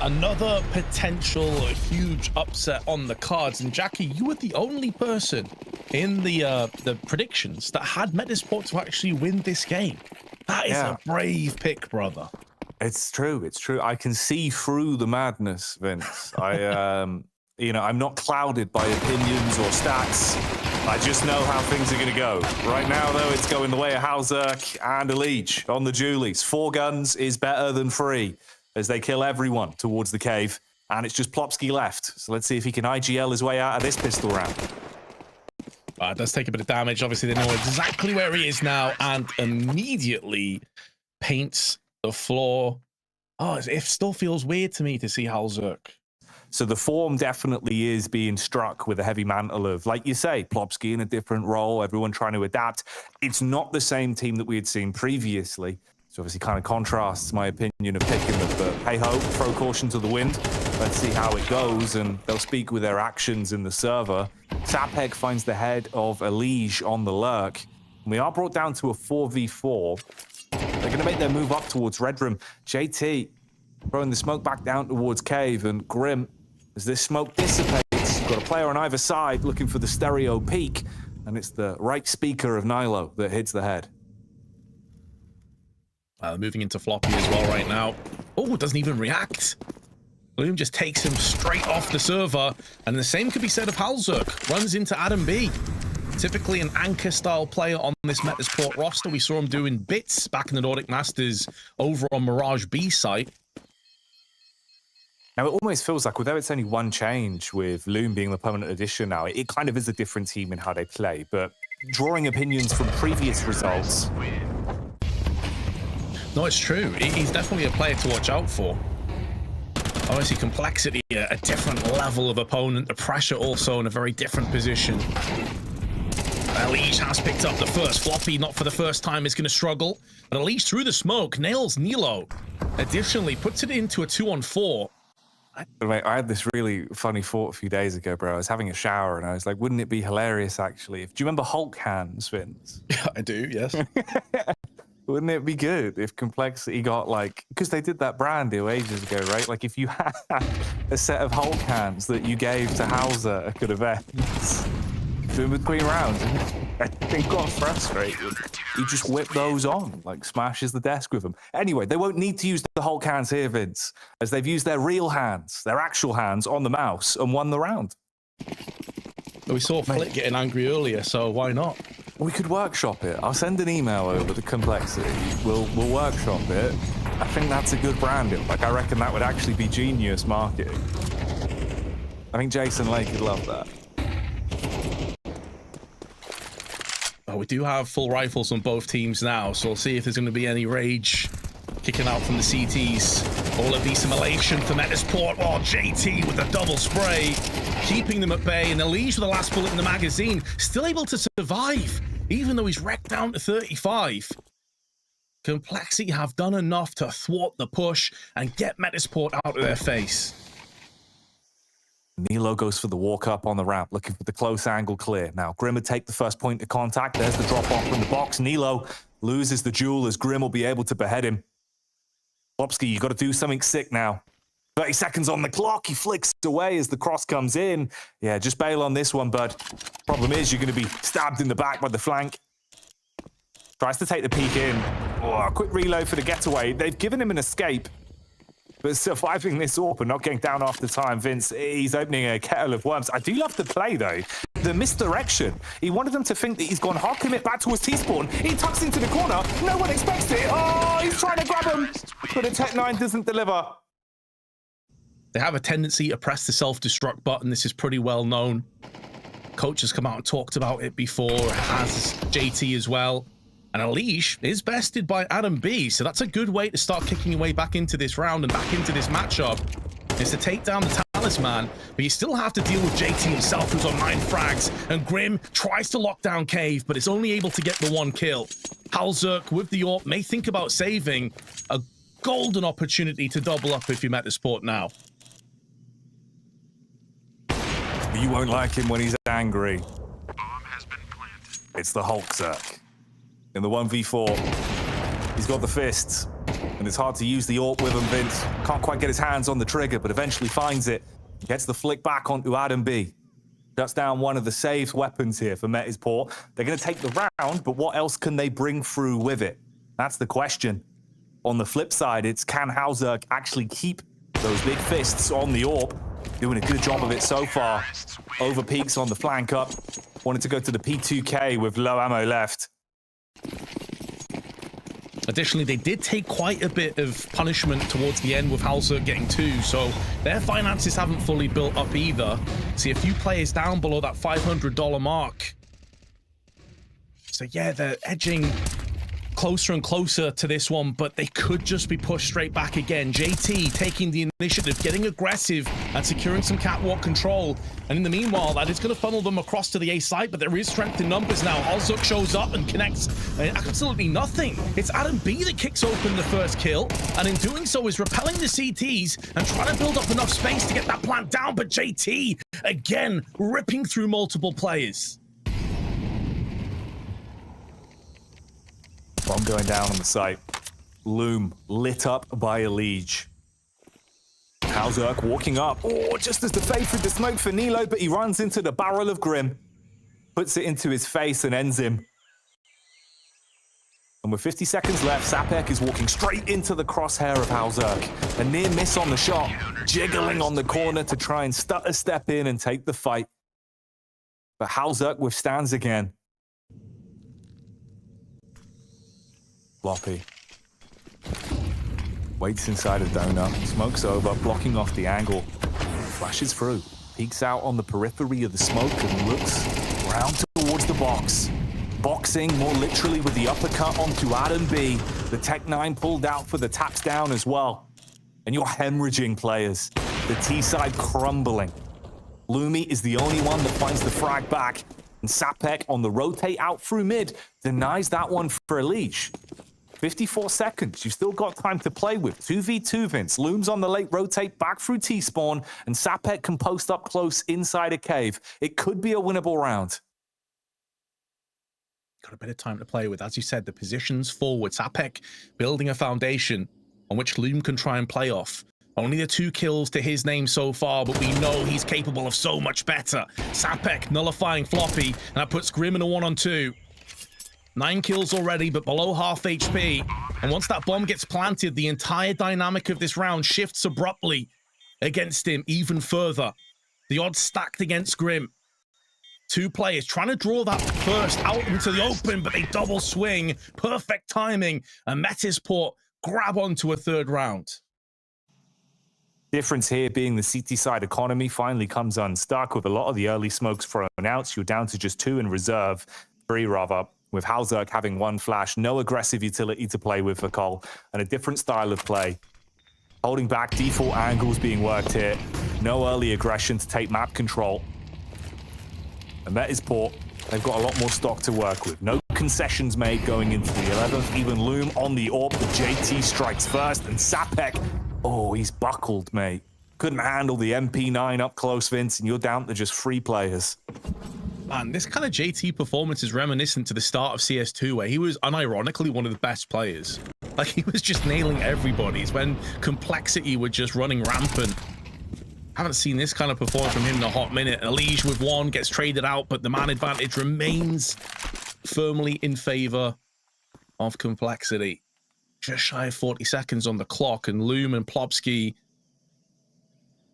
Another potential huge upset on the cards, and Jackie, you were the only person in the predictions that had Metizport to actually win this game. That is a brave pick, brother. It's true. It's true. I can see through the madness, Vince. You know, I'm not clouded by opinions or stats. I just know how things are going to go. Right now, though, it's going the way of Halzerk and Elige on the Julies. 4 guns is better than 3 as they kill everyone towards the cave. And it's just Plopsky left. So let's see if he can IGL his way out of this pistol round. It does take a bit of damage. Obviously, they know exactly where he is now and immediately paints the floor. Oh, it still feels weird to me to see Halzerk. So the form definitely is being struck with a heavy mantle of, like you say, Plopsky in a different role, everyone trying to adapt. It's not the same team that we had seen previously. So obviously kind of contrasts my opinion of picking them. But hey ho, throw caution to the wind. Let's see how it goes, and they'll speak with their actions in the server. Sapeg finds the head of Elige on the lurk. And we are brought down to a 4v4. They're going to make their move up towards Red Room. JT throwing the smoke back down towards Cave, and Grim, as this smoke dissipates, got a player on either side looking for the stereo peak, and it's the right speaker of Nilo that hits the head. Moving into Floppy as well right now. Oh, doesn't even react. Bloom just takes him straight off the server, and the same could be said of Halzerk. Runs into Adam B. Typically an anchor-style player on this Metizport roster. We saw him doing bits back in the Nordic Masters over on Mirage B site. Now, it almost feels like, although it's only one change with Loom being the permanent addition now, it kind of is a different team in how they play. But drawing opinions from previous results... No, it's true. He's definitely a player to watch out for. Obviously, complexity, a different level of opponent. The pressure also in a very different position. Elige has picked up the first. Floppy, not for the first time, is going to struggle. But Elige, through the smoke, nails Nilo. Additionally, puts it into a 2-on-4. Mate, I had this really funny thought a few days ago, bro. I was having a shower and I was like, wouldn't it be hilarious, actually? Do you remember Hulk hands, Vince? Yeah, I do, yes. Wouldn't it be good if Complexity got, like, because they did that brand deal ages ago, right? Like, if you had a set of Hulk hands that you gave to Hauser at good events, in between rounds, I think got frustrated. He just whipped those on, like smashes the desk with them. Anyway, they won't need to use the Hulk hands here, Vince, as they've used their real hands, their actual hands on the mouse and won the round. We saw Flick getting angry earlier, so why not? We could workshop it. I'll send an email over to Complexity. We'll workshop it. I think that's a good branding. Like, I reckon that would actually be genius marketing. I think Jason Lake would love that. Well, we do have full rifles on both teams now, so we'll see if there's going to be any rage kicking out from the CTs. All of the assimilation for Metizport. Oh, JT with the double spray, keeping them at bay, and Elige with the last bullet in the magazine, still able to survive, even though he's wrecked down to 35. Complexity have done enough to thwart the push and get Metizport out of their face. Nilo goes for the walk up on the ramp, looking for the close angle clear. Now, Grim would take the first point of contact. There's the drop off from the box. Nilo loses the duel as Grim will be able to behead him. Plopsky, you got to do something sick now. 30 seconds on the clock. He flicks away as the cross comes in. Yeah, just bail on this one, bud. Problem is, you're going to be stabbed in the back by the flank. Tries to take the peek in. Oh, quick reload for the getaway. They've given him an escape. But surviving this AWP and not getting down after time, Vince, he's opening a kettle of worms. I do love the play, though. The misdirection. He wanted them to think that he's gone hard commit back towards T-spawn. He tucks into the corner. No one expects it. Oh, he's trying to grab him. But a Tech-9 doesn't deliver. They have a tendency to press the self-destruct button. This is pretty well known. Coach has come out and talked about it before, has JT as well. And Elige is bested by Adam B, so that's a good way to start kicking your way back into this round and back into this matchup, is to take down the Talisman, but you still have to deal with JT himself, who's on 9 frags, and Grim tries to lock down Cave, but is only able to get the 1 kill. Halzerk with the AWP may think about saving a golden opportunity to double up if you Metizport now. You won't like him when he's angry. It's the Hulkzerk. In the 1v4, he's got the fists. And it's hard to use the AWP with him, Vince. Can't quite get his hands on the trigger, but eventually finds it. Gets the flick back onto Adam B. Shuts down one of the saved weapons here for Metizport. They're going to take the round, but what else can they bring through with it? That's the question. On the flip side, it's can Hauzerk actually keep those big fists on the AWP? Doing a good job of it so far. Over peaks on the flank up. Wanted to go to the P2K with low ammo left. Additionally, they did take quite a bit of punishment towards the end with Hauzerk getting 2, so their finances haven't fully built up either. See a few players down below that $500 mark. So yeah, they're edging closer and closer to this one, but they could just be pushed straight back again. JT taking the initiative, getting aggressive and securing some catwalk control. And in the meanwhile, that is going to funnel them across to the A site, but there is strength in numbers now. Hauzerk shows up and connects absolutely nothing. It's Adam B that kicks open the first kill, and in doing so is repelling the CTs and trying to build up enough space to get that plant down, but JT, again, ripping through multiple players. Bomb going down on the site. Loom lit up by a Liege. Hauzerk walking up. Oh, just as the fade through the smoke for Nilo, but he runs into the barrel of Grim. Puts it into his face and ends him. And with 50 seconds left, Sapek is walking straight into the crosshair of Hauzerk. A near miss on the shot, jiggling on the corner to try and stutter step in and take the fight. But Hauzerk withstands again. Floppy. Waits inside a donut, smokes over, blocking off the angle. Flashes through, peeks out on the periphery of the smoke and looks round towards the box. Boxing more literally with the uppercut onto Adam B. The Tech 9 pulled out for the taps down as well. And you're hemorrhaging players. The T side crumbling. Lumi is the only one that finds the frag back. And Sapek on the rotate out through mid denies that one for a leash. 54 seconds, you've still got time to play with. 2v2, Vince. Loom's on the late rotate back through T-spawn, and Sapek can post up close inside a cave. It could be a winnable round. Got a bit of time to play with. As you said, the positions forward. Sapek building a foundation on which Loom can try and play off. Only the 2 kills to his name so far, but we know he's capable of so much better. Sapek nullifying Floppy, and that puts Grim in a 1-on-2. 9 kills already, but below half HP. And once that bomb gets planted, the entire dynamic of this round shifts abruptly against him even further. The odds stacked against Grim. 2 players trying to draw that first out into the open, but they double swing. Perfect timing. And Metizport grab onto a 3rd round. Difference here being the CT side economy finally comes unstuck with a lot of the early smokes thrown out. You're down to just 2 in reserve, 3 rather, with Hauzerk having 1 flash, no aggressive utility to play with for Cole, and a different style of play. Holding back, default angles being worked here. No early aggression to take map control. And Metizport, they've got a lot more stock to work with. No concessions made going into the 11th. Even Loom on the AWP, but JT strikes first, and Sapek, oh, he's buckled, mate. Couldn't handle the MP9 up close, Vince, and you're down to just 3 players. Man, this kind of JT performance is reminiscent to the start of CS2, where he was unironically one of the best players. Like, he was just nailing everybody. It's when complexity were just running rampant. Haven't seen this kind of performance from him in a hot minute. Elige with 1 gets traded out, but the man advantage remains firmly in favor of complexity. Just shy of 40 seconds on the clock, and Loom and Plopsky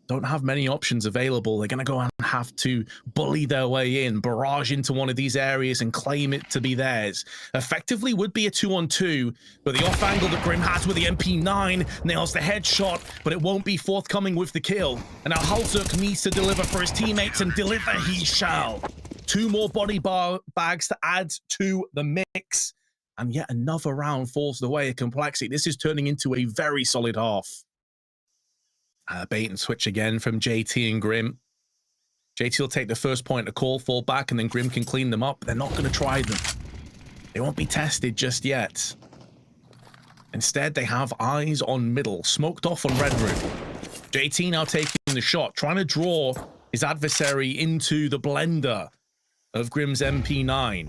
don't have many options available. They're going to go and have to bully their way in, barrage into one of these areas and claim it to be theirs. Effectively would be a 2-on-2, but the off angle that Grim has with the MP9 nails the headshot, but it won't be forthcoming with the kill. And now Hauzerk needs to deliver for his teammates, and deliver he shall. 2 more body bags to add to the mix, and yet another round falls the way of complexity. This is turning into a very solid half. Bait and switch again from JT and Grim. JT will take the first point to call, fall back, and then Grim can clean them up. They're not going to try them. They won't be tested just yet. Instead, they have eyes on middle, smoked off on red room. JT now taking the shot, trying to draw his adversary into the blender of Grim's MP9.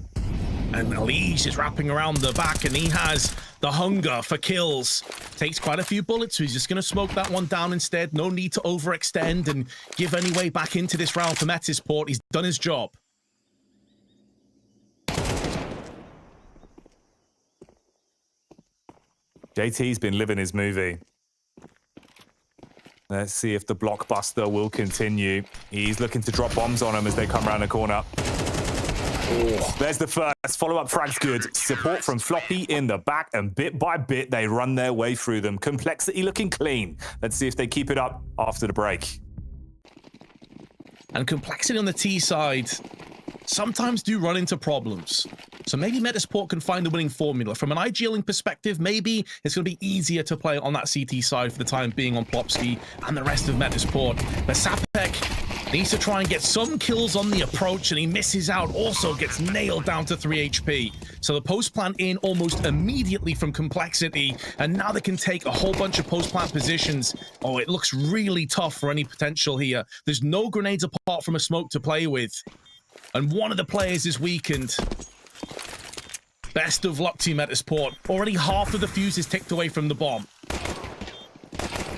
And Elise is wrapping around the back, and he has the hunger for kills. Takes quite a few bullets, so he's just going to smoke that one down instead. No need to overextend and give any way back into this round for Metizport. He's done his job. JT's been living his movie. Let's see if the blockbuster will continue. He's looking to drop bombs on them as they come around the corner. Oh, there's the first. Follow-up frag's good. Support from Floppy in the back, and bit by bit, they run their way through them. Complexity looking clean. Let's see if they keep it up after the break. And Complexity on the T side sometimes do run into problems. So maybe Metizport can find the winning formula. From an IGLing perspective, maybe it's going to be easier to play on that CT side for the time being on Plopsky and the rest of Metizport. But Sapek needs to try and get some kills on the approach, and he misses out. Also gets nailed down to 3 HP. So the post plant in almost immediately from Complexity, and now they can take a whole bunch of post plant positions. Oh, it looks really tough for any potential here. There's no grenades apart from a smoke to play with. And one of the players is weakened. Best of luck to Metizport. Already half of the fuse is ticked away from the bomb.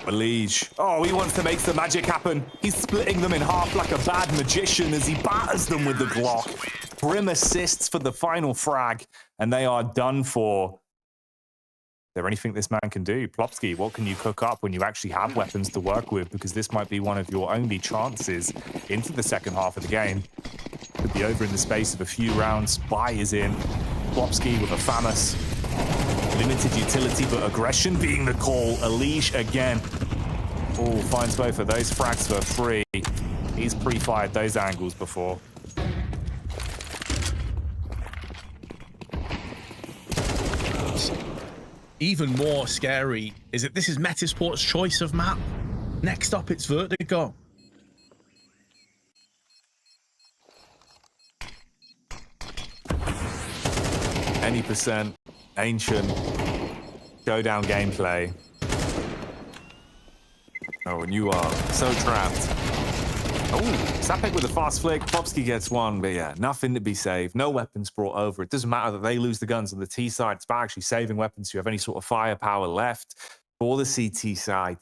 Liege. Oh, he wants to make some magic happen. He's splitting them in half like a bad magician as he batters them with the Glock. Grim assists for the final frag, and they are done for. Is there anything this man can do? Plopsky, what can you cook up when you actually have weapons to work with? Because this might be one of your only chances into the second half of the game. Could be over in the space of a few rounds. Spy is in. Plopsky with a FAMAS. Limited utility, but aggression being the call. Elish again. Oh, finds both of those frags for free. He's pre-fired those angles before. Even more scary is that this is Metizport's choice of map. Next up, it's Vertigo. Any percent, ancient, showdown gameplay. Oh, and you are so trapped. Oh, Sapek with a fast flick. Plopsky gets one, but yeah, nothing to be saved. No weapons brought over. It doesn't matter that they lose the guns on the T side. It's about actually saving weapons so you have any sort of firepower left for the CT side.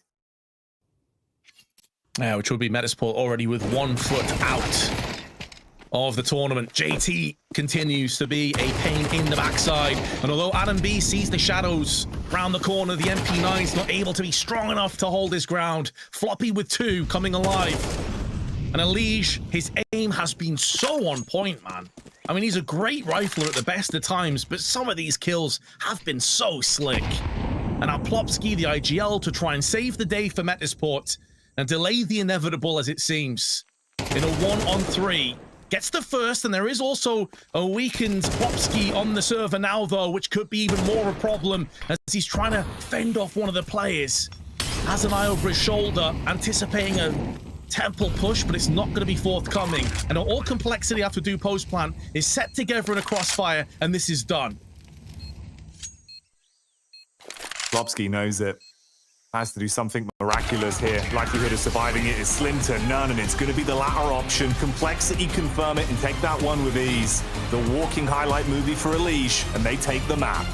Yeah, which will be Metizport already with 1 foot out of the tournament. JT continues to be a pain in the backside, and although Adam B sees the shadows round the corner, the MP9 is not able to be strong enough to hold his ground. Floppy with 2 coming alive. And Elish, his aim has been so on point, man. I mean, he's a great rifler at the best of times, but some of these kills have been so slick. And now Plopsky, the IGL, to try and save the day for Metizport and delay the inevitable, as it seems. In a 1-on-3. Gets the first, and there is also a weakened Plopsky on the server now, though, which could be even more a problem as he's trying to fend off one of the players. Has an eye over his shoulder, anticipating a temple push, but it's not going to be forthcoming. And all Complexity have to do post-plant is set together in a crossfire, and this is done. Plopsky knows it. Has to do something miraculous here. Likelihood of surviving it is slim to none, and it's going to be the latter option. Complexity confirm it and take that one with ease. The walking highlight movie for Elish, and they take the map.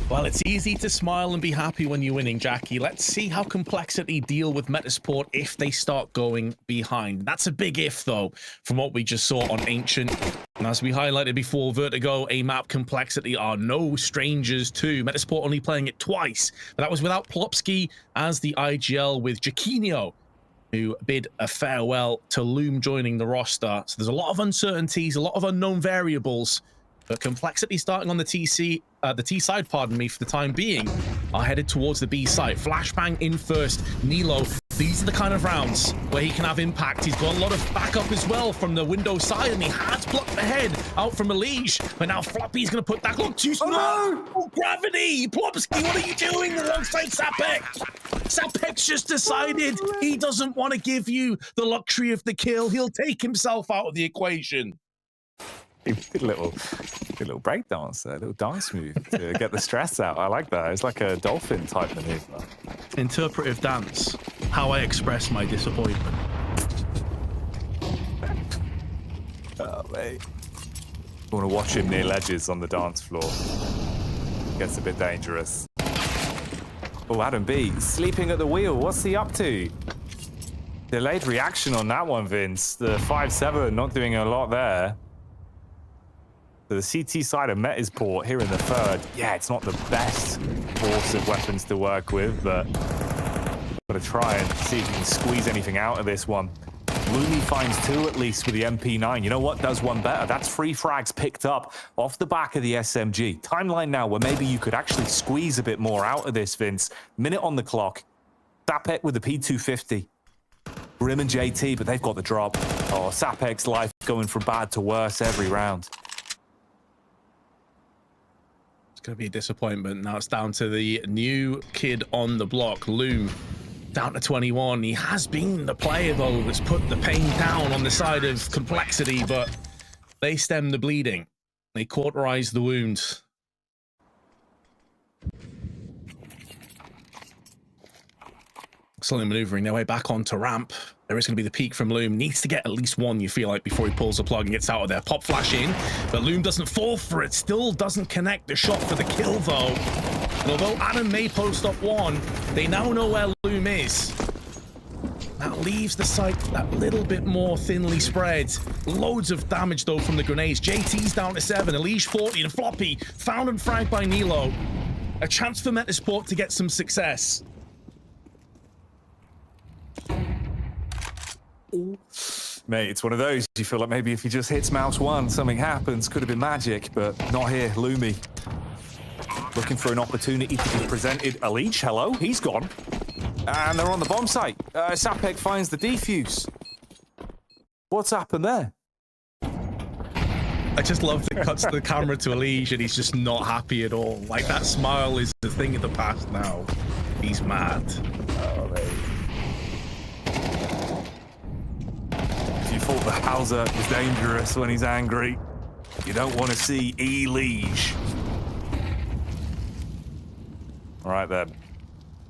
Well, it's easy to smile and be happy when you're winning, Jackie. Let's see how Complexity deal with Metizport if they start going behind. That's a big if, though, from what we just saw on Ancient. And as we highlighted before, Vertigo, A-Map, Complexity are no strangers to. Metizport only playing it twice, but that was without Plopsky as the IGL with Jaquinho, who bid a farewell to Loom joining the roster. So there's a lot of uncertainties, a lot of unknown variables. But Complexity starting on the T side, pardon me, for the time being, are headed towards the B side. Flashbang in first. Nilo, these are the kind of rounds where he can have impact. He's got a lot of backup as well from the window side, and he has blocked the head out from Elish. But now Floppy's going to put that. Look, too slow. Oh, gravity! Plopsky, what are you doing alongside Sapek? Sapek's just decided he doesn't want to give you the luxury of the kill. He'll take himself out of the equation. He did a little break dance there, a little dance move to get the stress out. I like that. It's like a dolphin type maneuver. Interpretive dance. How I express my disappointment. Oh, mate. You want to watch him near ledges on the dance floor. Gets a bit dangerous. Oh, Adam B, sleeping at the wheel. What's he up to? Delayed reaction on that one, Vince. The 5-7 not doing a lot there. So the CT side of Metizport here in the third. Yeah, it's not the best force of weapons to work with, but got to try and see if you can squeeze anything out of this one. Lumi finds 2 at least with the MP9. You know what does one better? That's 3 frags picked up off the back of the SMG. Timeline now where maybe you could actually squeeze a bit more out of this, Vince. Minute on the clock. Sapek with the P250. Grim and JT, but they've got the drop. Oh, Sapek's life going from bad to worse every round. It's going to be a disappointment. Now it's down to the new kid on the block, Loom. Down to 21. He has been the player, though, that's put the pain down on the side of complexity, but they stem the bleeding. They cauterize the wounds. Slowly maneuvering their way back onto ramp. There is going to be the peek from Loom. Needs to get at least one, you feel like, before he pulls the plug and gets out of there. Pop flash in, but Loom doesn't fall for it. Still doesn't connect the shot for the kill, though. And although Adam may post up one, they now know where Loom is. That leaves the site that little bit more thinly spread. Loads of damage, though, from the grenades. JT's down to 7. Elish 40 and Floppy found and fragged by Nilo. A chance for Metizport to get some success. Mate, it's one of those. You feel like maybe if he just hits mouse 1, something happens. Could have been magic, but not here. Lumi looking for an opportunity to be presented. Elish, hello, he's gone. And they're on the bomb site. Sapek finds the defuse. What's happened there? I just love that it cuts the camera to Elish and he's just not happy at all. Like, that smile is the thing of the past now. He's mad. Oh, mate. If you thought the Hauser was dangerous when he's angry, you don't want to see Elish. All right, then.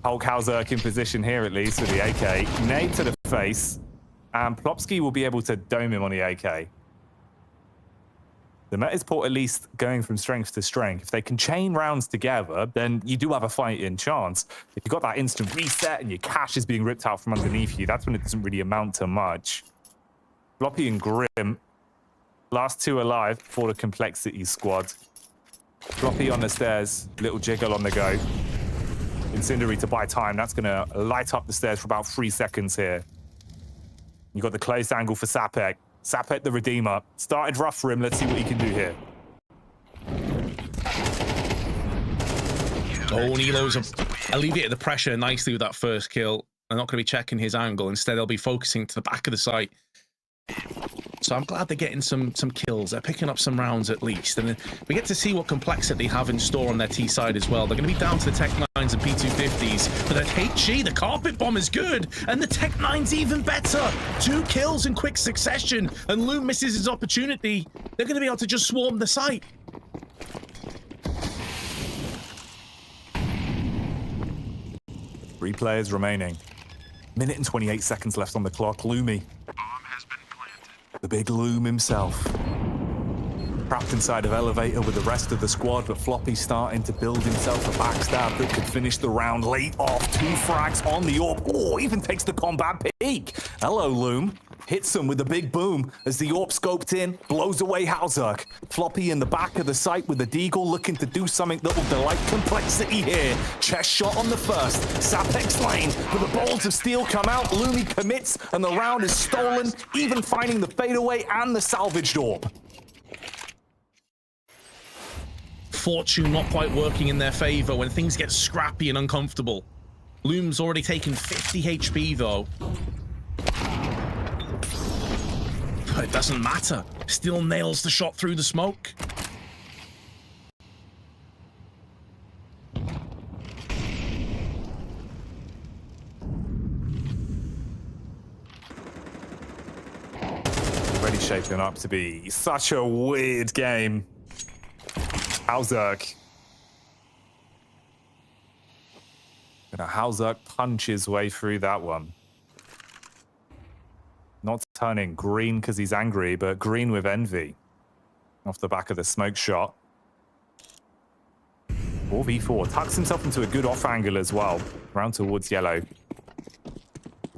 Hulk Hauser in position here, at least, with the AK. Nade to the face, and Plopsky will be able to dome him on the AK. The Metizport at least going from strength to strength. If they can chain rounds together, then you do have a fighting chance. If you've got that instant reset and your cash is being ripped out from underneath you, that's when it doesn't really amount to much. Floppy and Grim, last 2 alive for the Complexity squad. Floppy on the stairs, little jiggle on the go. Incendiary to buy time. That's going to light up the stairs for about 3 seconds here. You got the close angle for Sapek. Sapek the Redeemer. Started rough for him. Let's see what he can do here. Oh, Nilo's alleviated the pressure nicely with that first kill. They're not going to be checking his angle. Instead, they'll be focusing to the back of the site. So I'm glad they're getting some kills. They're picking up some rounds at least. And then we get to see what Complexity have in store on their T side as well. They're going to be down to the Tech 9s and P250s. But that HG, the carpet bomb is good. And the Tech 9's even better. 2 kills in quick succession. And Loom misses his opportunity. They're going to be able to just swarm the site. Three players remaining. Minute and 28 seconds left on the clock. Lumi. The big Loom himself. Trapped inside of elevator with the rest of the squad, but Floppy starting to build himself a backstab that could finish the round late off. 2 frags on the AWP. Oh, even takes the combat peek. Hello, Loom. Hits him with a big boom as the AWP scoped in, blows away Halzerk. Floppy in the back of the site with the Deagle looking to do something that will delight Complexity here. Chest shot on the first. Sapek slain, but the bolts of steel come out. Lumi commits, and the round is stolen, even finding the fadeaway and the salvaged AWP. Fortune not quite working in their favor when things get scrappy and uncomfortable. Loom's already taken 50 HP, though. But it doesn't matter. Still nails the shot through the smoke. Already shaping up to be such a weird game. Halzerk. Halzerk punch his way through that one. Not turning green because he's angry, but green with envy. off the back of the smoke shot. 4v4, tucks himself into a good off angle as well. Round towards yellow.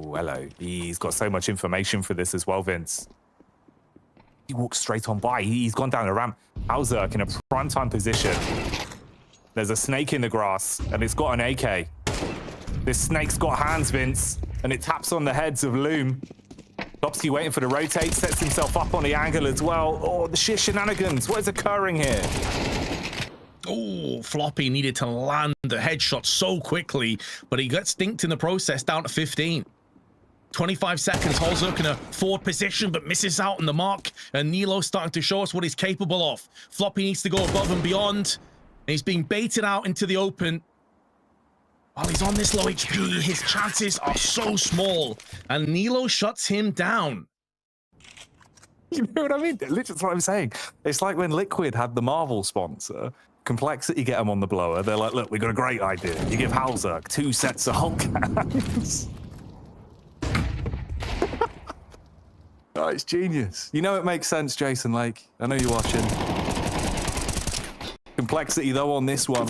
Oh, hello. He's got so much information for this as well, Vince. He walks straight on by. He's gone down the ramp. Hauserk in a prime time position. There's a snake in the grass, and it's got an AK. This snake's got hands, Vince, and it taps on the heads of Loom. Plopsky waiting for the rotate, sets himself up on the angle as well. Oh, the sheer shenanigans. What is occurring here? Oh, Floppy needed to land the headshot so quickly, but he got stinked in the process, down to 15. 25 seconds, Hauserk in a forward position, but misses out on the mark. And Nilo's starting to show us what he's capable of. Floppy needs to go above and beyond. And he's being baited out into the open. While he's on this low HP, his chances are so small. And Nilo shuts him down. You know what I mean? Literally, that's what I'm saying. It's like when Liquid had the Marvel sponsor. Complexity get them on the blower. They're like, look, we got a great idea. You give Hauserk 2 sets of Hulk hands. Oh, it's genius. You know it makes sense, Jason Lake. I know you're watching. Complexity, though, on this one.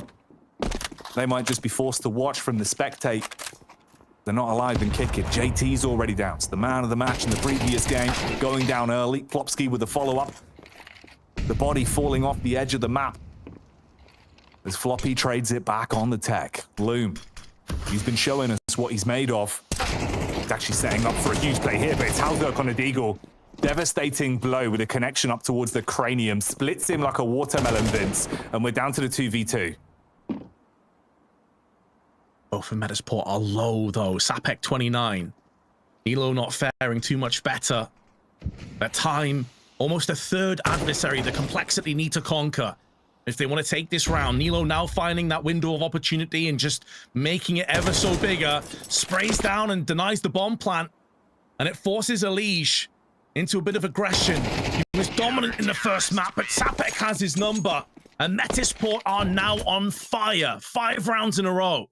They might just be forced to watch from the spectate. They're not alive and kicking. JT's already down. It's the man of the match in the previous game. Going down early. Plopsky with the follow-up. The body falling off the edge of the map. As Floppy trades it back on the tech. Loom. He's been showing us what he's made of. He's actually setting up for a huge play here, but it's Hauserk on a deagle. Devastating blow with a connection up towards the cranium. Splits him like a watermelon, Vince. And we're down to the 2v2. Both of Metizport are low, though. Sapek 29. Nilo not faring too much better. That time, almost a third adversary the Complexity need to conquer. If they want to take this round, Nilo now finding that window of opportunity and just making it ever so bigger. Sprays down and denies the bomb plant. And it forces Elige into a bit of aggression. He was dominant in the first map, but Sapek has his number. And Metizport are now on fire. 5 rounds in a row.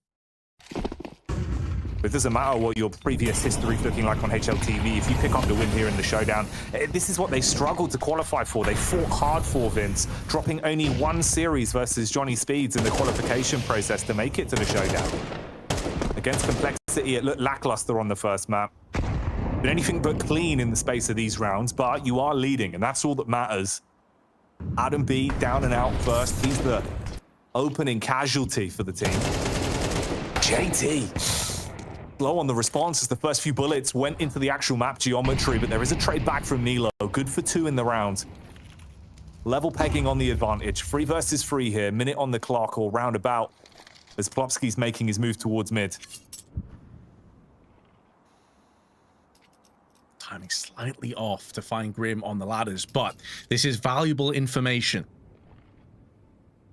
It doesn't matter what your previous history is looking like on HLTV. If you pick up the win here in the Showdown, this is what they struggled to qualify for. They fought hard for, Vince, dropping only 1 series versus Johnny Speeds in the qualification process to make it to the Showdown. Against Complexity, it looked lackluster on the first map. Been anything but clean in the space of these rounds, but you are leading, and that's all that matters. Adam B down and out first. He's the opening casualty for the team. JT. Low on the response as the first few bullets went into the actual map geometry, but there is a trade back from Nilo. Good for 2 in the round. Level pegging on the advantage. 3 versus 3 here. Minute on the clock or roundabout as Plopsky's making his move towards mid. Timing slightly off to find Grim on the ladders, but this is valuable information.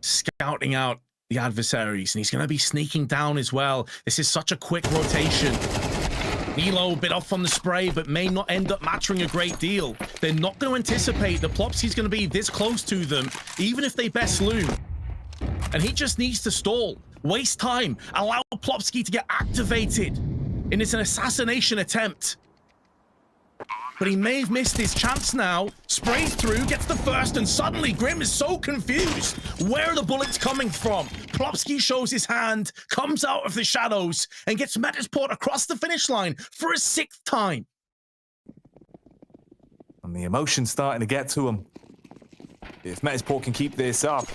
Scouting out the adversaries, and he's going to be sneaking down as well. This is such a quick rotation. Nilo a bit off on the spray, but may not end up mattering a great deal. They're not going to anticipate that Plopsky's going to be this close to them, even if they best Loom. And he just needs to stall, waste time, allow Plopsky to get activated in an assassination attempt. But he may have missed his chance now. Sprays through, gets the first, and suddenly Grim is so confused. Where are the bullets coming from? Plopsky shows his hand, comes out of the shadows, and gets Metizport across the finish line for a 6th time. And the emotion's starting to get to him. If Metizport can keep this up,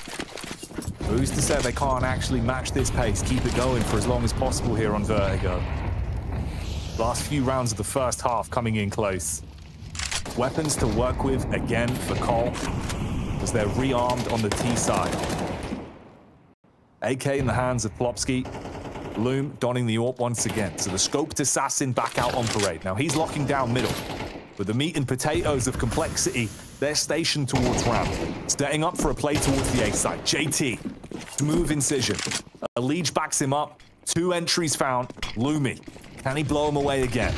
who's to say they can't actually match this pace, keep it going for as long as possible here on Vertigo. Last few rounds of the first half coming in close. Weapons to work with again for Cole as they're rearmed on the T side. AK in the hands of Plopsky. Loom donning the AWP once again. So the scoped assassin back out on parade. Now he's locking down middle. With the meat and potatoes of Complexity, they're stationed towards ramp. Setting up for a play towards the A side. JT, smooth incision. Elige backs him up. 2 entries found. Loomy. Can he blow him away again?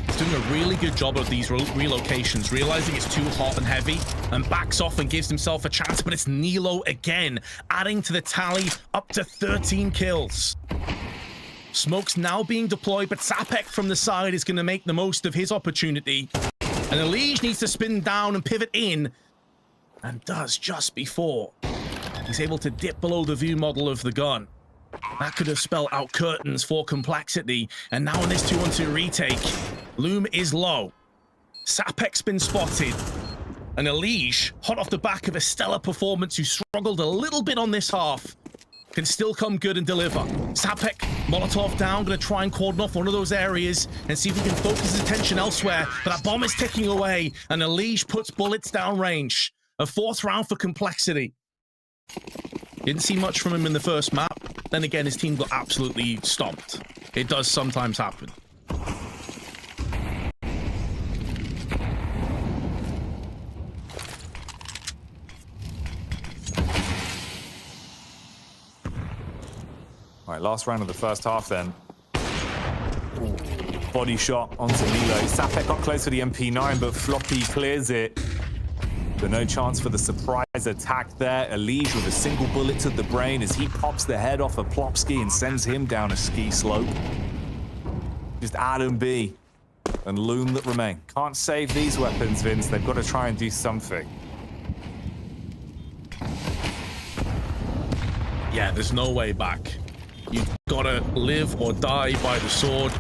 He's doing a really good job of these relocations, realizing it's too hot and heavy, and backs off and gives himself a chance, but it's Nilo again, adding to the tally up to 13 kills. Smoke's now being deployed, but Sapek from the side is going to make the most of his opportunity. And Elige needs to spin down and pivot in, and does just before he's able to dip below the view model of the gun. That could have spelled out curtains for Complexity. And now in this 2-on-2 retake, Loom is low. Sapek's been spotted. And Elige, hot off the back of a stellar performance, who struggled a little bit on this half, can still come good and deliver. Sapek, Molotov down, gonna try and cordon off one of those areas and see if he can focus his attention elsewhere. But that bomb is ticking away, and Elige puts bullets down range. A 4th round for Complexity. Didn't see much from him in the first map. Then again, his team got absolutely stomped. It does sometimes happen. All right, last round of the first half then. Ooh, body shot onto Nilo. Sapek got close for the MP9, but Floppy clears it. But no chance for the surprise attack there. Elige with a single bullet to the brain as he pops the head off of Plopsky and sends him down a ski slope. Just Adam B and Loom that remain. Can't save these weapons, Vince. They've got to try and do something. Yeah, there's no way back. You've got to live or die by the sword.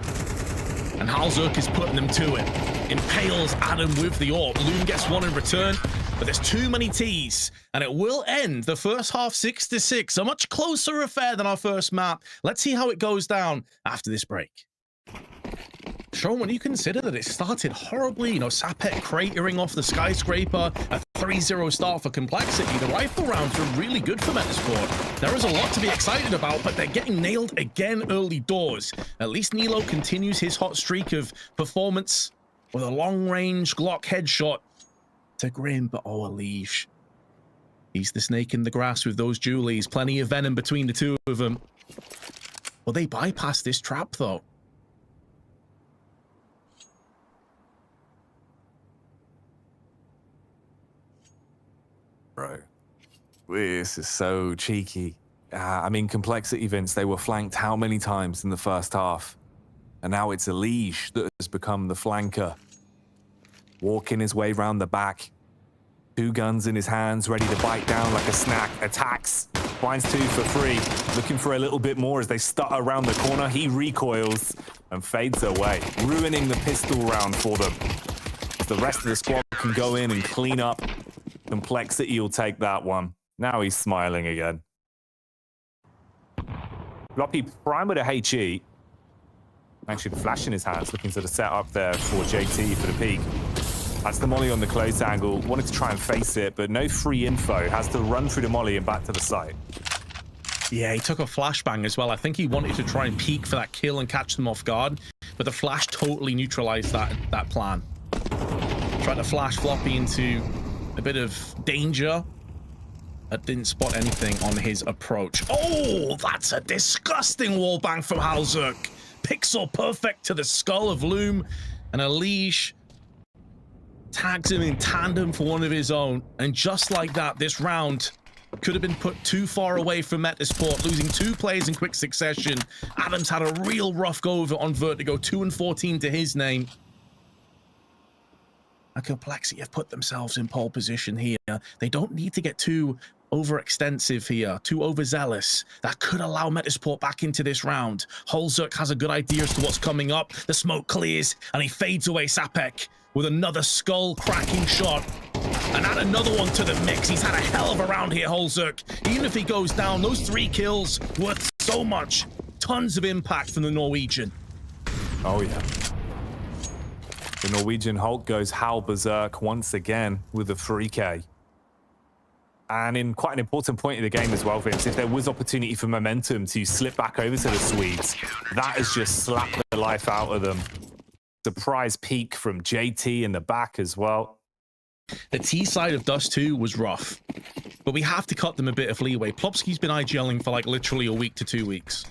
And Halzerk is putting them to it. Impales Adam with the orb. Loom gets one in return, but there's too many T's, and it will end the first half 6-6. A much closer affair than our first map. Let's see how it goes down after this break. Sean, when you consider that it started horribly, you know, Sapek cratering off the skyscraper, a 3-0 start for Complexity, the rifle rounds were really good for Metizport. There is a lot to be excited about, but they're getting nailed again early doors. At least Nilo continues his hot streak of performance with a long-range Glock headshot to Grim, but oh, Elige. He's the snake in the grass with those Julies. Plenty of venom between the two of them. Well, they bypassed this trap, though. Bro, this is so cheeky. I mean, Complexity, Vince, they were flanked how many times in the first half? And now it's Elige that has become the flanker. Walking his way round the back. 2 guns in his hands, ready to bite down like a snack. Attacks. Finds 2 for free. Looking for a little bit more as they stutter around the corner. He recoils and fades away, ruining the pistol round for them. As the rest of the squad can go in and clean up. Complexity will take that one. Now he's smiling again. Floppy prime with a HE. Actually, the flash in his hands, looking to the setup there for JT for the peak. That's the molly on the close angle. Wanted to try and face it, but no free info. Has to run through the molly and back to the site. Yeah, he took a flashbang as well. I think he wanted to try and peek for that kill and catch them off guard, but the flash totally neutralized that plan. Tried to flash Floppy into a bit of danger. That didn't spot anything on his approach. Oh, that's a disgusting wallbang from Halzerk. Pixel perfect to the skull of Loom, and Elige tags him in tandem for one of his own. And just like that, this round could have been put too far away from Metizport, losing 2 players in quick succession. Adams had a real rough go of it on Vertigo, 2-14 to his name. And Complexity have put themselves in pole position here. They don't need to get too overextensive here, too overzealous. That could allow Metizport back into this round. Halzerk has a good idea as to what's coming up. The smoke clears, and he fades away Sapek with another skull-cracking shot. And add another one to the mix. He's had a hell of a round here, Halzerk. Even if he goes down, those 3 kills worth so much. Tons of impact from the Norwegian. Oh, yeah. The Norwegian Hulk goes Hal Berserk once again with a 3K. And in quite an important point of the game as well, Vince, if there was opportunity for momentum to slip back over to the Swedes, that has just slapped the life out of them. Surprise peek from JT in the back as well. The T side of Dust 2 was rough, but we have to cut them a bit of leeway. Plopsky's been IGLing for like literally a week to 2 weeks.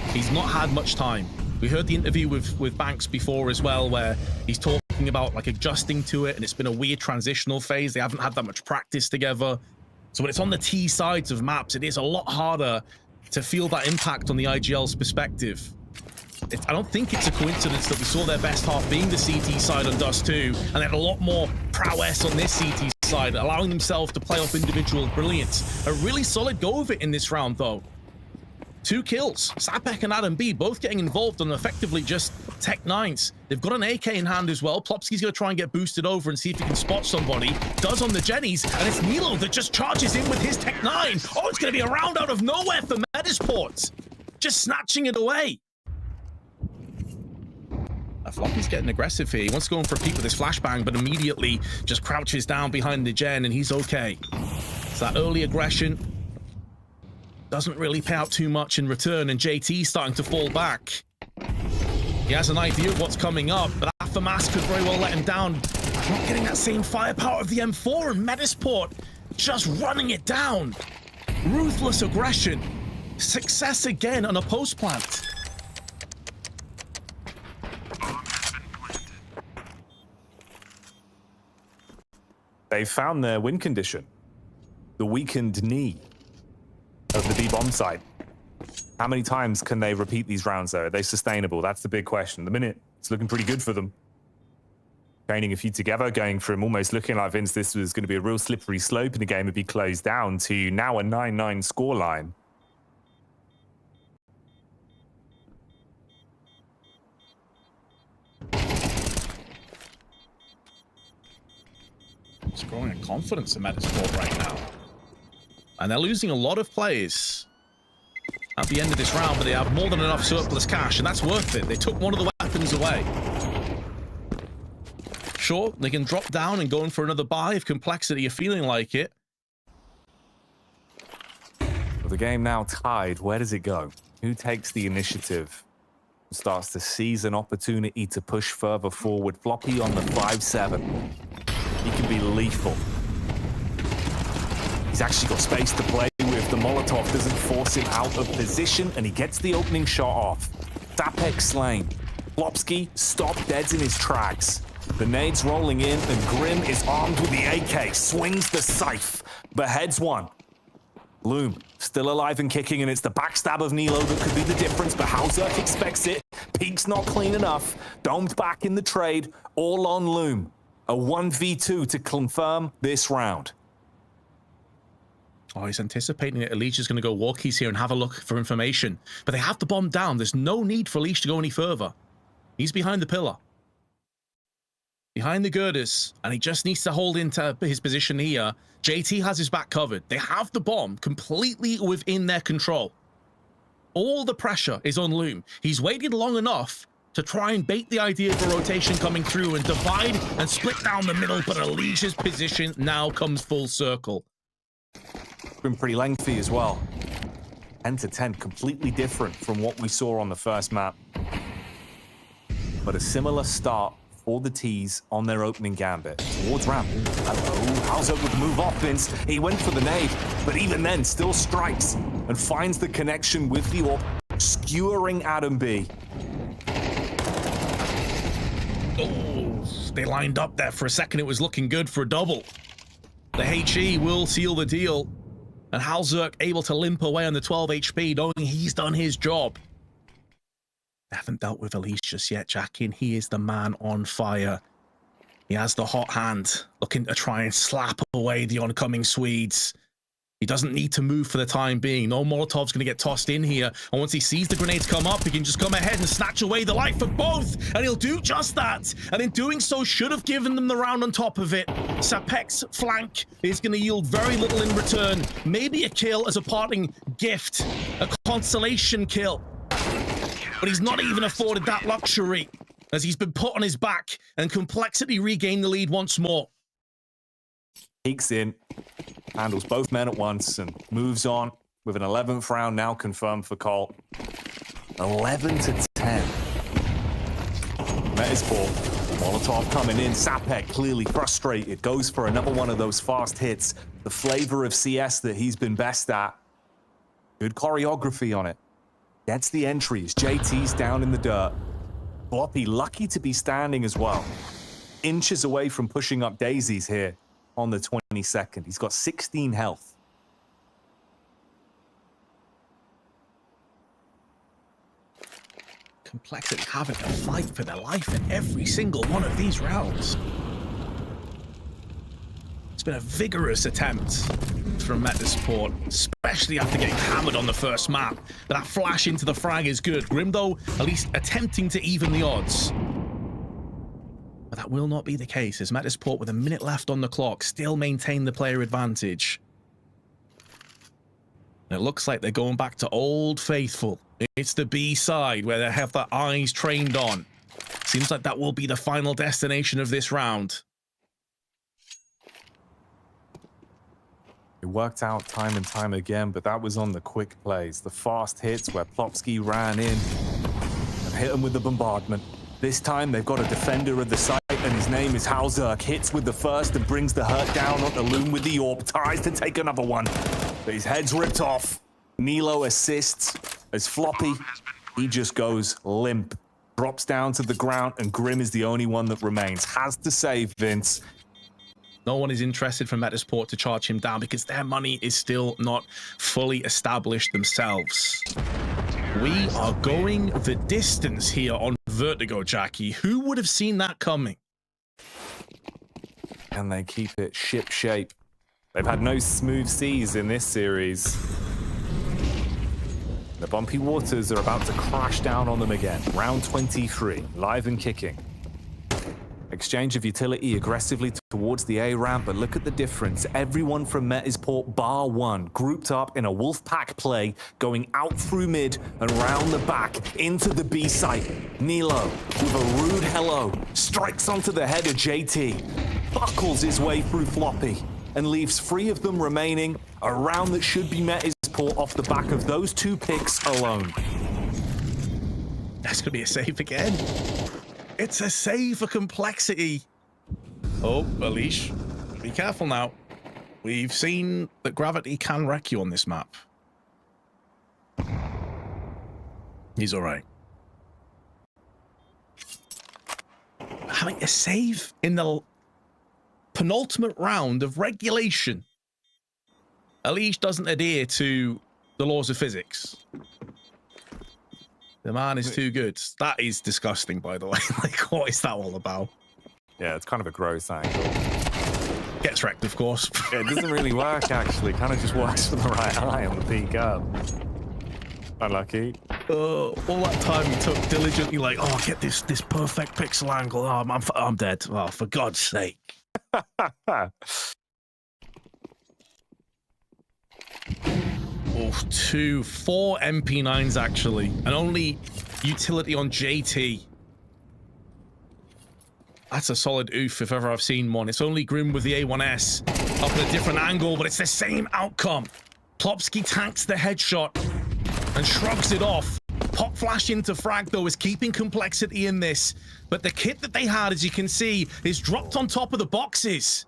He's not had much time. We heard the interview with Banks before as well, where he's talking about like adjusting to it, and it's been a weird transitional phase. They haven't had that much practice together. So when it's on the T sides of maps, it is a lot harder to feel that impact on the IGL's perspective. I don't think it's a coincidence that we saw their best half being the CT side on Dust 2, and they had a lot more prowess on this CT side, allowing themselves to play off individual brilliance. A really solid go of it in this round, though. 2 kills. Sapek and Adam B both getting involved on effectively just Tech 9s. They've got an AK in hand as well. Plopsky's going to try and get boosted over and see if he can spot somebody. Does on the Jennies, and it's Nilo that just charges in with his Tech 9. Oh, it's going to be a round out of nowhere for Metizport. Just snatching it away. Floppy's getting aggressive here. He wants to go in for a peek with his flashbang, but immediately just crouches down behind the Gen, and he's okay. So that early aggression doesn't really pay out too much in return, and JT's starting to fall back. He has an idea of what's coming up, but that FAMAS could very well let him down. Not getting that same firepower of the M4, and Metizport just running it down. Ruthless aggression. Success again on a post plant. They've found their win condition. The weakened knee of the B-bomb side. How many times can they repeat these rounds, though? Are they sustainable? That's the big question. The minute, it's looking pretty good for them. Gaining a few together, going from almost looking like, Vince, this was going to be a real slippery slope and the game would be closed down, to now a 9-9 scoreline. It's growing in confidence in Metizport right now. And they're losing a lot of players at the end of this round, but they have more than enough surplus cash, and that's worth it. They took one of the weapons away. Sure, they can drop down and go in for another buy if Complexity are feeling like it. With the game now tied, where does it go? Who takes the initiative? Starts to seize an opportunity to push further forward. Floppy on the 5-7. He can be lethal. He's actually got space to play with. The Molotov doesn't force him out of position, and he gets the opening shot off. Sapek slain. Plopsky stopped dead in his tracks. The nades rolling in, and Grim is armed with the AK. Swings the scythe. Beheads one. Loom still alive and kicking, and it's the backstab of Nilo that could be the difference, but Hauser expects it. Peak's not clean enough. Domed back in the trade. All on Loom. A 1v2 to confirm this round. Oh, he's anticipating that Elish is going to go walkies here and have a look for information. But they have the bomb down. There's no need for Elish to go any further. He's behind the pillar. Behind the girders. And he just needs to hold into his position here. JT has his back covered. They have the bomb completely within their control. All the pressure is on Loom. He's waited long enough to try and bait the idea of a rotation coming through and divide and split down the middle, but Alicia's position now comes full circle. Been pretty lengthy as well. 10 to 10, completely different from what we saw on the first map. But a similar start for the T's on their opening gambit. Towards ramp. Hello, Hauser would move off, Vince. He went for the nade, but even then still strikes and finds the connection with the AWP, skewering Adam B. Oh, they lined up there for a second. It was looking good for a double. The HE will seal the deal. And Halzerk able to limp away on the 12 HP, knowing he's done his job. They haven't dealt with Elish just yet, Jackin. He is the man on fire. He has the hot hand, looking to try and slap away the oncoming Swedes. He doesn't need to move for the time being. No Molotov's going to get tossed in here. And once he sees the grenades come up, he can just come ahead and snatch away the life of both. And he'll do just that. And in doing so, should have given them the round on top of it. Sapek's flank is going to yield very little in return. Maybe a kill as a parting gift. A consolation kill. But he's not even afforded that luxury, as he's been put on his back, and Complexity regained the lead once more. Peeks in, handles both men at once, and moves on with an 11th round now confirmed for Colt. 11 to 10. Metizport, Molotov coming in. Sapek clearly frustrated, goes for another one of those fast hits. The flavor of CS that he's been best at. Good choreography on it. Gets the entries. JT's down in the dirt. Floppy lucky to be standing as well. Inches away from pushing up daisies here on the 22nd. He's got 16 health. Complexity having to fight for their life in every single one of these rounds. It's been a vigorous attempt from Metizport, especially after getting hammered on the first map. But that flash into the frag is good. Grim, though, at least attempting to even the odds. But that will not be the case, as Metizport, with a minute left on the clock, still maintain the player advantage. And it looks like they're going back to Old Faithful. It's the B side, where they have their eyes trained on. Seems like that will be the final destination of this round. It worked out time and time again, but that was on the quick plays. The fast hits where Plopsky ran in and hit him with the bombardment. This time, they've got a defender of the site, and his name is Halzerk. Hits with the first and brings the hurt down on the loom with the AWP. Tries to take another one, but his head's ripped off. Nilo assists as Floppy, he just goes limp. Drops down to the ground, and Grim is the only one that remains. Has to save Vince. No one is interested from Metizport to charge him down because their money is still not fully established themselves. We are going the distance here on Vertigo, Jackie. Who would have seen that coming? And they keep it ship shape. They've had no smooth seas in this series. The bumpy waters are about to crash down on them again. Round 23, live and kicking. Exchange of utility aggressively towards the A ramp, but look at the difference. Everyone from Metizport bar one grouped up in a wolf pack play, going out through mid and round the back into the B site. Nilo, with a rude hello, strikes onto the head of JT, buckles his way through Floppy, and leaves 3 of them remaining. A round that should be Metizport off the back of those 2 picks alone. That's gonna be a save again. It's a save for Complexity. Oh, Alish, be careful now. We've seen that gravity can wreck you on this map. He's all right. Having a save in the penultimate round of regulation. Alish doesn't adhere to the laws of physics. The man is too good. That is disgusting, by the way. Like, what is that all about? Yeah, it's kind of a gross angle. Gets wrecked, of course. Yeah, it doesn't really work, actually. Kind of just works for the right eye on the peak up. Unlucky. All that time he took diligently, like, oh, get this perfect pixel angle. Oh, I'm dead. Oh, for God's sake. Oh, 4 MP9s actually, and only utility on JT. That's a solid oof if ever I've seen one. It's only Grim with the A1S up at a different angle, but it's the same outcome. Plopsky tanks the headshot and shrugs it off. Pop flash into frag, though, is keeping Complexity in this, but the kit that they had, as you can see, is dropped on top of the boxes.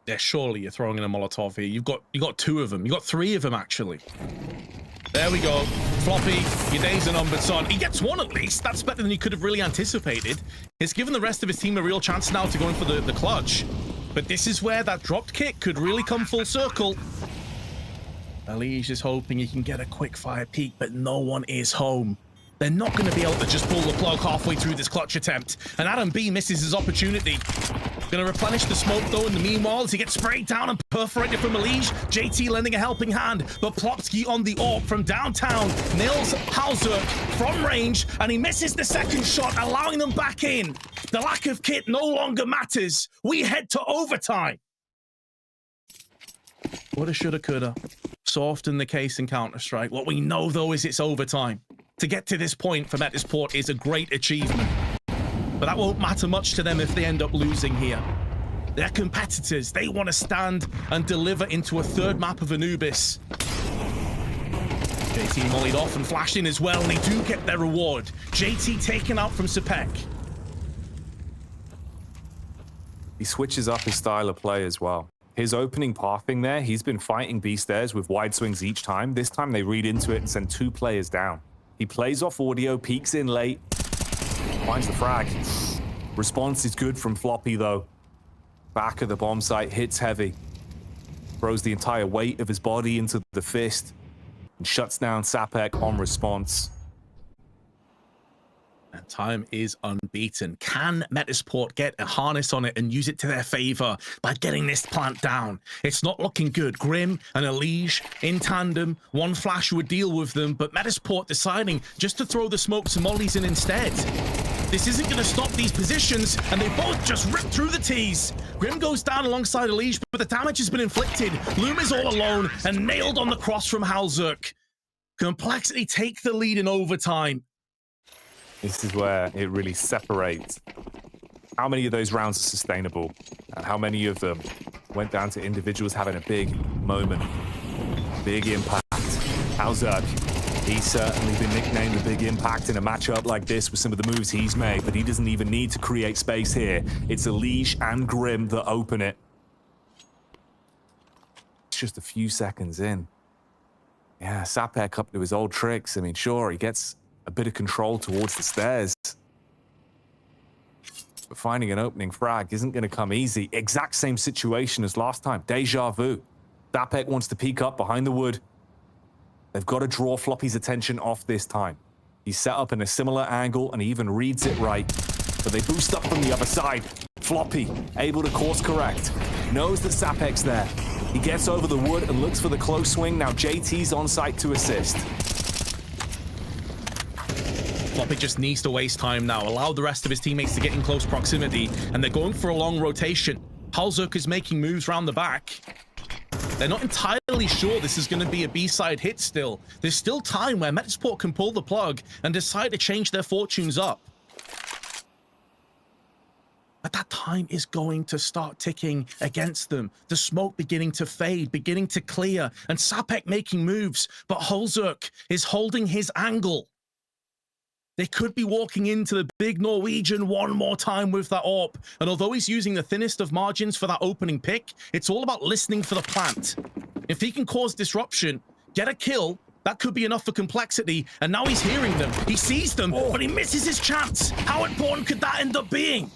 Yeah, surely you're throwing in a Molotov here. You've got 2 of them. You've got 3 of them, actually. There we go. Floppy, your days are numbered, son. He gets 1 at least. That's better than he could have really anticipated. It's given the rest of his team a real chance now to go in for the clutch. But this is where that dropped kick could really come full circle. Alish is hoping he can get a quick fire peek, but no one is home. They're not going to be able to just pull the plug halfway through this clutch attempt. And Adam B misses his opportunity. Going to replenish the smoke, though, in the meanwhile, as he gets sprayed down and perforated from Alish. JT lending a helping hand, but Plopsky on the AWP from downtown nails Halzerk from range, and he misses the second shot, allowing them back in. The lack of kit no longer matters. We head to overtime. Woulda, shoulda, coulda. So often the case in Counter-Strike. What we know, though, is it's overtime. To get to this point for Metizport is a great achievement. But that won't matter much to them if they end up losing here. They're competitors. They want to stand and deliver into a 3rd map of Anubis. JT mollied off and flashed in as well, and they do get their reward. JT taken out from Sepek. He switches up his style of play as well. His opening pathing there, he's been fighting B stairs with wide swings each time. This time they read into it and send 2 players down. He plays off audio, peeks in late, finds the frag. Response is good from Floppy, though. Back of the bomb site, hits heavy. Throws the entire weight of his body into the fist. and shuts down Sapek on response. And time is unbeaten. Can Metizport get a harness on it and use it to their favor by getting this plant down? It's not looking good. Grim and Elige in tandem. One flash would deal with them, but Metizport deciding just to throw the smokes and mollies in instead. This isn't going to stop these positions, and they both just rip through the tees. Grim goes down alongside Elige, but the damage has been inflicted. Loom is all alone and nailed on the cross from Halzuk. Complexity take the lead in overtime. This is where it really separates how many of those rounds are sustainable and how many of them went down to individuals having a big moment, big impact. Halzuk, he's certainly been nicknamed the Big Impact in a matchup like this with some of the moves he's made, but he doesn't even need to create space here. It's Elige and Grim that open it. It's just a few seconds in. Yeah, Sapek up to his old tricks. I mean, sure, he gets a bit of control towards the stairs, but finding an opening frag isn't going to come easy. Exact same situation as last time. Deja vu. Sapek wants to peek up behind the wood. They've got to draw Floppy's attention off this time. He's set up in a similar angle and he even reads it right, but they boost up from the other side. Floppy able to course correct, knows that Sapek's there. He gets over the wood and looks for the close swing. Now JT's on site to assist. Floppy just needs to waste time now, allow the rest of his teammates to get in close proximity, and they're going for a long rotation. Halzuk is making moves around the back. They're not entirely sure this is going to be a B-side hit still. There's still time where Metizport can pull the plug and decide to change their fortunes up. But that time is going to start ticking against them. The smoke beginning to fade, beginning to clear, and Sapek making moves, but Halzuk is holding his angle. They could be walking into the big Norwegian one more time with that AWP. And although he's using the thinnest of margins for that opening pick, it's all about listening for the plant. If he can cause disruption, get a kill, that could be enough for Complexity. And now he's hearing them. He sees them, but he misses his chance. How important could that end up being?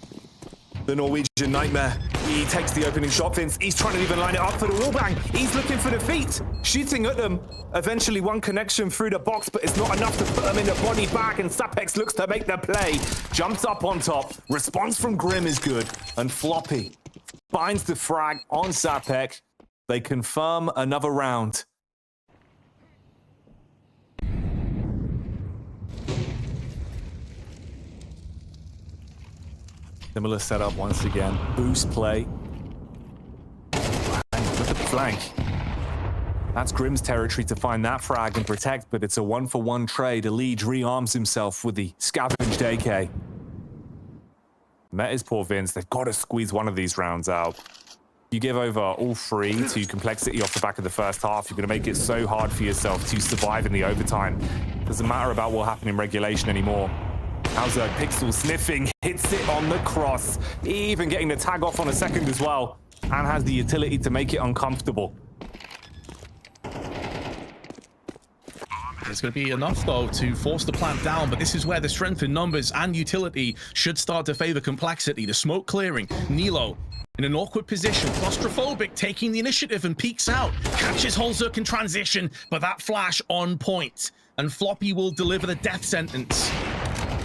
The Norwegian nightmare. He takes the opening shot, Vince. He's trying to even line it up for the wallbang. He's looking for the feet, shooting at them. Eventually one connection through the box, but it's not enough to put them in the body bag, and Sapex looks to make the play. Jumps up on top. Response from Grim is good, and Floppy finds the frag on Sapek. They confirm another round. Similar setup once again. Boost play. Look at the flank. That's Grim's territory to find that frag and protect, but it's a one-for-one trade. Elige rearms himself with the scavenged AK. Metizport, Vince, they've got to squeeze one of these rounds out. You give over all three to Complexity off the back of the first half, you're going to make it so hard for yourself to survive in the overtime. Doesn't matter about what happened in regulation anymore. Halzuk, Pixel sniffing, hits it on the cross, even getting the tag off on a second as well, and has the utility to make it uncomfortable. It's going to be enough, though, to force the plant down, but this is where the strength in numbers and utility should start to favor Complexity. The smoke clearing, Nilo in an awkward position, claustrophobic, taking the initiative and peeks out, catches Halzuk in transition, but that flash on point, and Floppy will deliver the death sentence.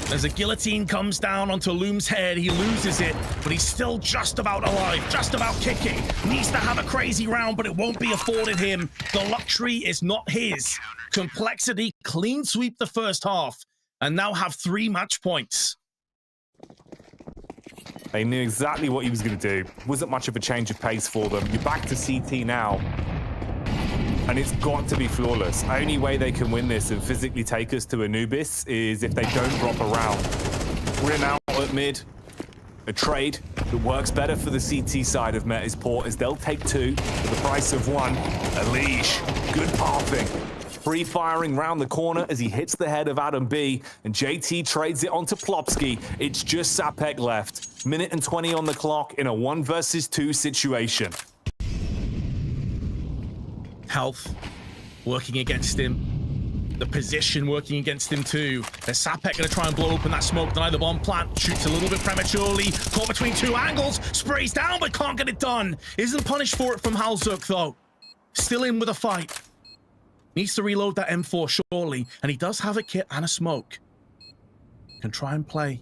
As a guillotine comes down onto Loom's head, he loses it, but he's still just about alive, just about kicking. Needs to have a crazy round, but it won't be afforded him. The luxury is not his. Complexity clean sweep the first half, and now have 3 match points. They knew exactly what he was going to do. Wasn't much of a change of pace for them. You're back to CT now. And it's got to be flawless. Only way they can win this and physically take us to Anubis is if they don't drop a round. Grim out at mid. A trade that works better for the CT side of Metizport as they'll take 2 for the price of 1. Elige, good pathing. Free firing round the corner as he hits the head of Adam B, and JT trades it onto Plopsky. It's just Sapek left. Minute and 20 on the clock in a 1 versus 2 situation. Health working against him. The position working against him too. There's Sapek going to try and blow open that smoke, deny the bomb plant, shoots a little bit prematurely, caught between 2 angles, sprays down but can't get it done. Isn't punished for it from Halzuk though. Still in with a fight. Needs to reload that M4 surely, and he does have a kit and a smoke. Can try and play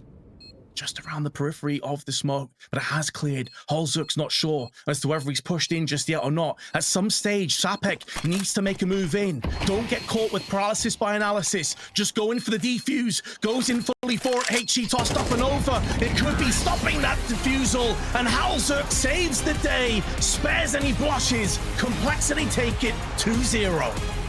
just around the periphery of the smoke, but it has cleared. Holzuk's not sure as to whether he's pushed in just yet or not. At some stage, Sapek needs to make a move in. Don't get caught with paralysis by analysis. Just go in for the defuse. Goes in fully for it. HE tossed up and over. It could be stopping that defusal, and Holzuk saves the day. Spares any blushes. Complexity take it 2-0.